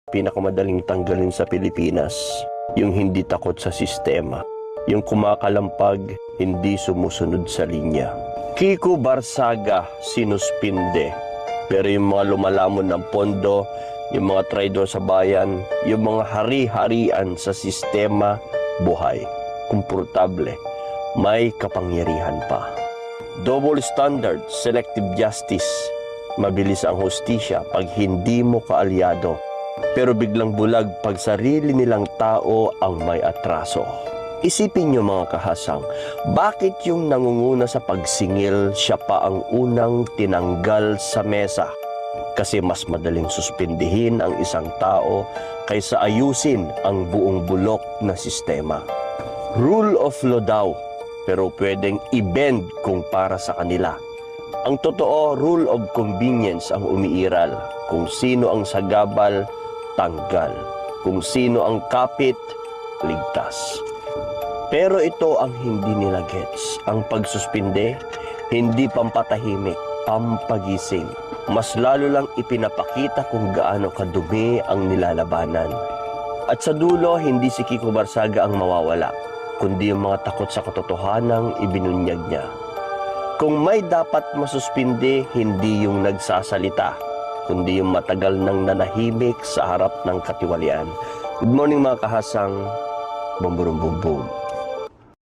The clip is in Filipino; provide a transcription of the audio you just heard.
Pinakamadaling tanggalin sa Pilipinas, yung hindi takot sa sistema, yung kumakalampag, hindi sumusunod sa linya. Kiko Barsaga sinuspinde, pero yung mga lumalamon ng pondo, yung mga traidor sa bayan, yung mga hari-harian sa sistema, buhay, komportable, may kapangyarihan pa. Double standard, selective justice, mabilis ang hustisya pag hindi mo kaalyado, pero biglang bulag pag sarili nilang tao ang may atraso. Isipin nyo mga kahasang, bakit yung nangunguna sa pagsingil siya pa ang unang tinanggal sa mesa? Kasi mas madaling suspindihin ang isang tao kaysa ayusin ang buong bulok na sistema. Rule of law daw, pero pwedeng i-bend kung para sa kanila. Ang totoo, rule of convenience ang umiiral. Kung sino ang sagabal, tanggal. Kung sino ang kapit, ligtas. Pero ito ang hindi nila gets. Ang pagsuspinde, hindi pampatahimik, pampagising. Mas lalo lang ipinapakita kung gaano kadumi ang nilalabanan. At sa dulo, hindi si Kiko Barsaga ang mawawala, kundi yung mga takot sa katotohanang ibinunyag niya. Kung may dapat masuspinde, hindi yung nagsasalita, kundi yung matagal nang nanahimik sa harap ng katiwalian. Good morning mga kahasang, bum-bum-bum-bum.